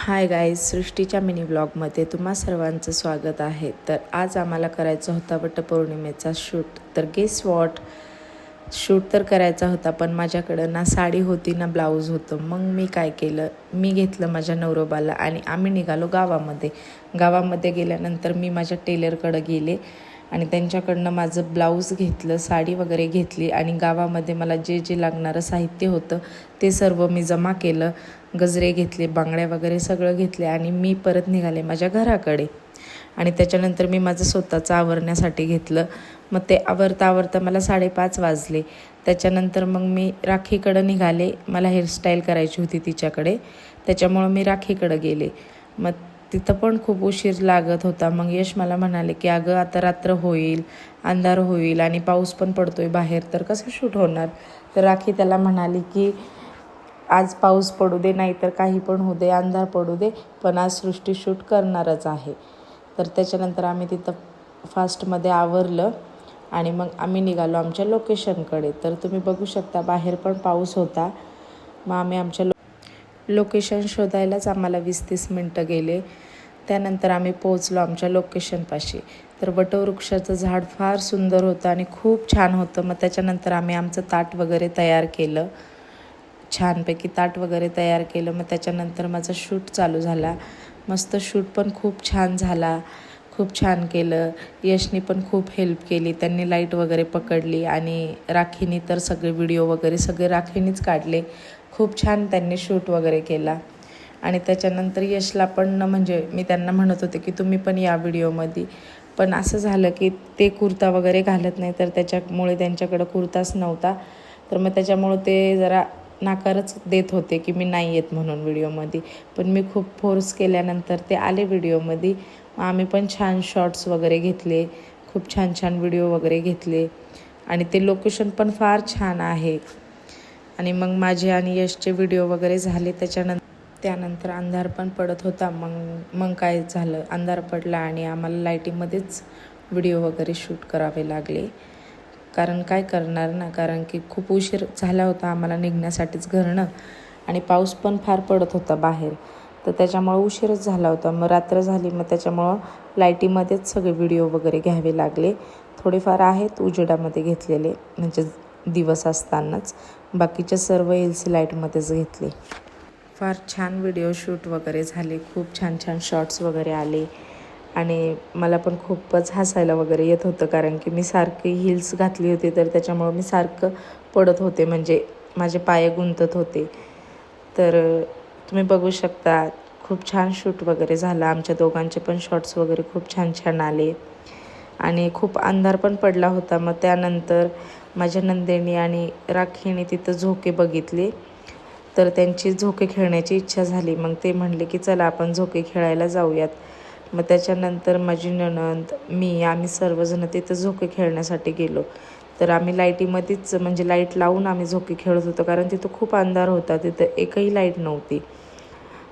Hi guys, सृष्टीच्या mini ब्लॉगमध्ये तुम्हा सर्वांचं स्वागत आहे. तर आज आम्हाला करायचा होता वटपौर्णिमेचा शूट. तर गेस वॉट, शूट तर करायचा होता, पण माझ्याकडं ना साडी होती ना ब्लाऊज होतं. मग मी काय केलं, मी घेतलं माझ्या नवरोबाला आणि आम्ही निघालो गावामध्ये गेल्यानंतर मी माझ्या टेलरकडं गेले आणि त्यांच्याकडनं माझं ब्लाऊज घेतलं, साडी वगैरे घेतली आणि गावामध्ये मला जे जे लागणारं साहित्य होतं ते सर्व मी जमा केलं. गजरे घेतले, बांगड्या वगैरे सगळं घेतले आणि मी परत निघाले माझ्या घराकडे. आणि त्याच्यानंतर मी माझं स्वतःचं आवरण्यासाठी घेतलं. मग ते आवरता मला 5:30 वाजले. त्याच्यानंतर मग मी राखीकडं निघाले. मला हेअरस्टाईल करायची होती तिच्याकडे, त्याच्यामुळं मी राखीकडं गेले. मग तिथं पण खूप उशीर लागत होता. मग यश मला म्हणाले की अगं आता रात्र होईल, अंधार होईल आणि पाऊस पण पडतोय बाहेर, तर कसं शूट होणार. तर राखी त्याला म्हणाली की आज पाऊस पडू दे, नाही तर काही पण होऊ दे, अंधार पडू दे, पण आज सृष्टी शूट करणारच आहे. तर त्याच्यानंतर आम्ही तिथं फास्टमध्ये आवरलं आणि मग आम्ही निघालो आमच्या लोकेशनकडे. तर तुम्ही बघू शकता बाहेर पण पाऊस होता. मग आम्ही आमच्या लोकेशन शोधायलाच आम्हाला 20-30 मिनटं गेले. त्यानंतर आम्ही पोहोचलो आमच्या लोकेशनपाशी. तर वटवृक्षाचं झाड फार सुंदर होतं आणि खूप छान होतं. मग त्याच्यानंतर आम्ही आमचं ताट वगैरे तयार केलं, छानपैकी ताट वगैरे तयार केलं. मग त्याच्यानंतर माझा शूट चालू झाला. मस्त शूट पण खूप छान झाला, खूप छान केलं. यशनी पण खूप हेल्प केली, त्यांनी लाईट वगैरे पकडली आणि राखीनी तर सगळे व्हिडिओ वगैरे सगळे राखीनीच काढले. खूप छान त्यांनी शूट वगैरे केला. आणि त्याच्यानंतर यशला पण म्हणजे मी त्यांना म्हणत होते की तुम्ही पण या व्हिडिओमध्ये, पण असं झालं की ते कुर्ता वगैरे घालत नाही, तर त्याच्यामुळे त्यांच्याकडं कुर्ताच नव्हता. तर मग त्याच्यामुळं ते जरा नाकारच देत होते की मी नाही येत म्हणून व्हिडिओमध्ये. पण मी खूप फोर्स केल्यानंतर ते आले व्हिडिओमध्ये. आम्ही पण छान शॉर्ट्स वगैरे घेतले, खूप छान छान व्हिडिओ वगैरे घेतले आणि ते लोकेशन पण फार छान आहे. आणि मग माझे आणि यशचे व्हिडिओ वगैरे झाले. त्यानंतर अंधार पण पडत होता. मग काय झालं, अंधार पडला आणि आम्हाला लाईटीमध्येच व्हिडिओ वगैरे शूट करावे लागले. कारण काय करणार ना, कारण की खूप उशीर झाला होता आम्हाला निघण्यासाठीच घरनं आणि पाऊस पण फार पडत होता बाहेर, तर त्याच्यामुळं उशीरच झाला होता. मग रात्र झाली, मग त्याच्यामुळं लाईटीमध्येच सगळे व्हिडिओ वगैरे घ्यावे लागले. थोडेफार आहेत उजेडामध्ये घेतलेले, म्हणजे दिवस असतानाच. बाकीचे सर्व LC लाईटमध्येच घेतले. फार छान व्हिडिओ शूट वगैरे झाले, खूप छान छान शॉट्स वगैरे आले आणि मला पण खूपच हसायला वगैरे येत होतं, कारण की मी सारखी हिल्स घातली होती, तर त्याच्यामुळं मी सारखं पडत होते, म्हणजे माझे पाय गुंतत होते. तर तुम्ही बघू शकता खूप छान शूट वगैरे झाला. आमच्या दोघांचे पण शॉट्स वगैरे खूप छान छान आले आणि खूप अंधार पण पडला होता. मग त्यानंतर माझ्या नंदेनी आणि राखीने तिथं झोके बघितले, तर त्यांची झोके खेळण्याची इच्छा झाली. मग ते म्हणले की चला आपण झोके खेळायला जाऊयात. मग त्याच्यानंतर माझी नणंद, आम्ही सर्वजण तिथं झोके खेळण्यासाठी गेलो. तर आम्ही लाईटीमध्येच, म्हणजे लाईट लावून आम्ही झोके खेळत होतो, कारण तिथं खूप अंधार होता, तिथं एकही लाईट नव्हती.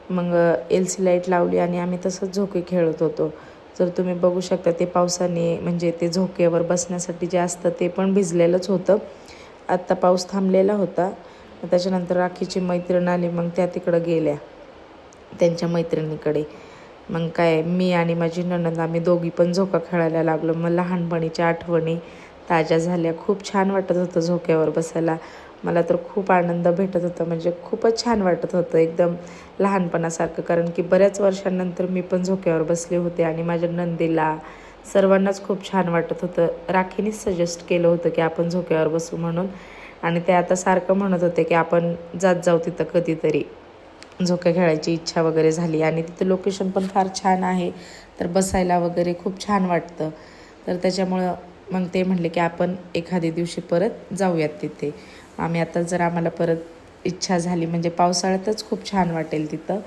मग LC लाईट लावली आणि आम्ही तसंच झोके खेळत होतो. तर तुम्ही बघू शकता ते पावसाने, म्हणजे ते झोक्यावर बसण्यासाठी जे असतं ते पण भिजलेलंच होतं. आत्ता पाऊस थांबलेला होता. त्याच्यानंतर राखीची मैत्रीण आली, मग त्या तिकडं गेल्या त्यांच्या मैत्रिणीकडे. मग काय, मी आणि माझी नणंद आम्ही दोघी पण झोका खेळायला लागलो. मग लहानपणीच्या आठवणी ताज्या झाल्या. खूप छान वाटत होतं झोक्यावर बसायला. मला तर खूप आनंद भेटत होता, म्हणजे खूपच छान वाटत होतं, एकदम लहानपणासारखं. कारण की बऱ्याच वर्षांनंतर मी पण झोक्यावर बसले होते आणि माझ्या नंदेला सर्वांनाच खूप छान वाटत होतं. राखीनेच सजेस्ट केलं होतं की आपण झोक्यावर बसू म्हणून, आणि ते आता सारखं म्हणत होते की आपण जाऊ तिथं कधीतरी. झोके खेळायची इच्छा वगैरे झाली आणि तिथं लोकेशन पण फार छान आहे, तर बसायला वगैरे खूप छान वाटतं. तर त्याच्यामुळं मग ते म्हणले की आपण एखाद्या दिवशी परत जाऊयात तिथे. आम्ही आता जर आम्हाला परत इच्छा झाली, म्हणजे पावसाळ्यातच खूप छान वाटेल तिथं,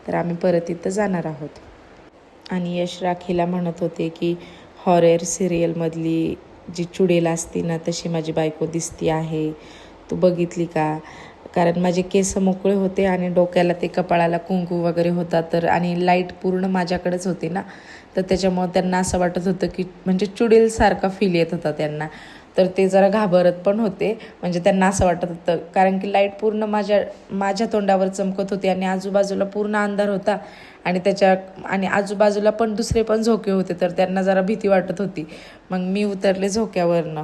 तर आम्ही परत तिथं जाणार आहोत. आणि यश राखीला म्हणत होते की हॉरर सिरियलमधली जी चुडेल असती ना, तशी माझी बायको दिसती आहे, तू बघितली का. कारण माझे केस मोकळे होते आणि डोक्याला ते कपाळाला कुंकू वगैरे होता, तर आणि लाईट पूर्ण माझ्याकडेच होती ना, तर त्याच्यामुळं त्यांना असं वाटत होतं की म्हणजे चुडेलसारखा फील येत होता त्यांना. तर ते जरा घाबरत पण होते, म्हणजे त्यांना असं वाटत होतं कारण की लाईट पूर्ण माझ्या तोंडावर चमकत होती आणि आजूबाजूला पूर्ण अंधार होता आणि आजूबाजूला पण दुसरे पण झोके होते, तर त्यांना जरा भीती वाटत होती. मग मी उतरले झोक्यावरनं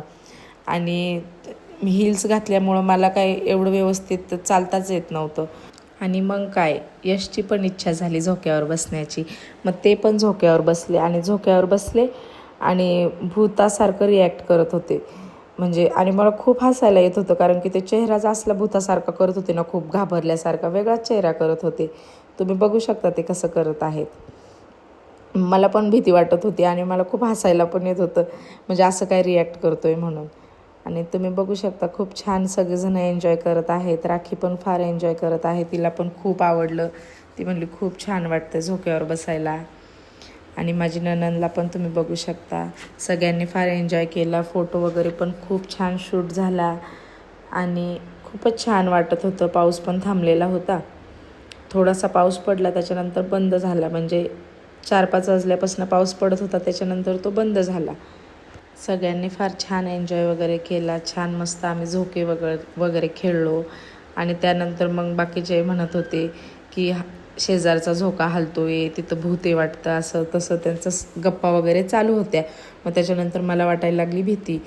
आणि हिल्स घातल्यामुळं मला काही एवढं व्यवस्थित चालताच येत नव्हतं. आणि मग काय, यशची पण इच्छा झाली झोक्यावर बसण्याची. मग ते पण झोक्यावर बसले आणि झोक्यावर बसले आणि भूतासारखं रिॲक्ट करत होते. म्हणजे आणि मला खूप हसायला येत होतं कारण की ते चेहराच असला भूतासारखा करत होते ना, खूप घाबरल्यासारखा वेगळाच चेहरा करत होते. तुम्ही बघू शकता ते कसं करत आहेत. मला पण भीती वाटत होती आणि मला खूप हसायला पण येत होतं, म्हणजे असं काय रिॲक्ट करतोय म्हणून. आणि तुम्ही बघू शकता खूप छान सगळेजण एन्जॉय करत आहेत. राखी पण फार एन्जॉय करत आहे, तिला पण खूप आवडलं. ती म्हणली खूप छान वाटतं झोक्यावर बसायला. आणि माझी नणंदला पण तुम्ही बघू शकता, सगळ्यांनी फार एन्जॉय केला. फोटो वगैरे पण खूप छान शूट झाला आणि खूपच छान वाटत होतं. पाऊस पण थांबलेला होता, थोडासा पाऊस पडला त्याच्यानंतर बंद झाला, म्हणजे 4-5 वाजल्यापासून पाऊस पडत होता, त्याच्यानंतर तो बंद झाला. सगळ्यांनी फार छान एन्जॉय वगैरे केला. छान मस्त आम्ही झोके वगैरे खेळलो. आणि त्यानंतर मग बाकीचे म्हणत होते की शेजारचा झोका हलतोय, तिथं भूते वाटतं, असं तसं त्यांचं गप्पा वगैरे चालू होत्या. मग त्याच्यानंतर मला वाटायला लागली भीती.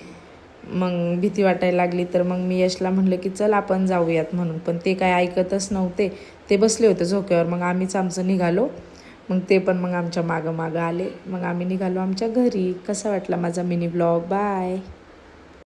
मग भीती वाटायला लागली तर मग मी यशला म्हणलं की चल आपण जाऊयात म्हणून, पण ते काय ऐकतच नव्हते. ते बसले होते झोक्यावर. मग आम्हीच आमचं निघालो. मग ते पण मग आमच्या मागं आले. मग आम्ही निघालो आमच्या घरी. कसा वाटला माझा मिनी ब्लॉग. बाय.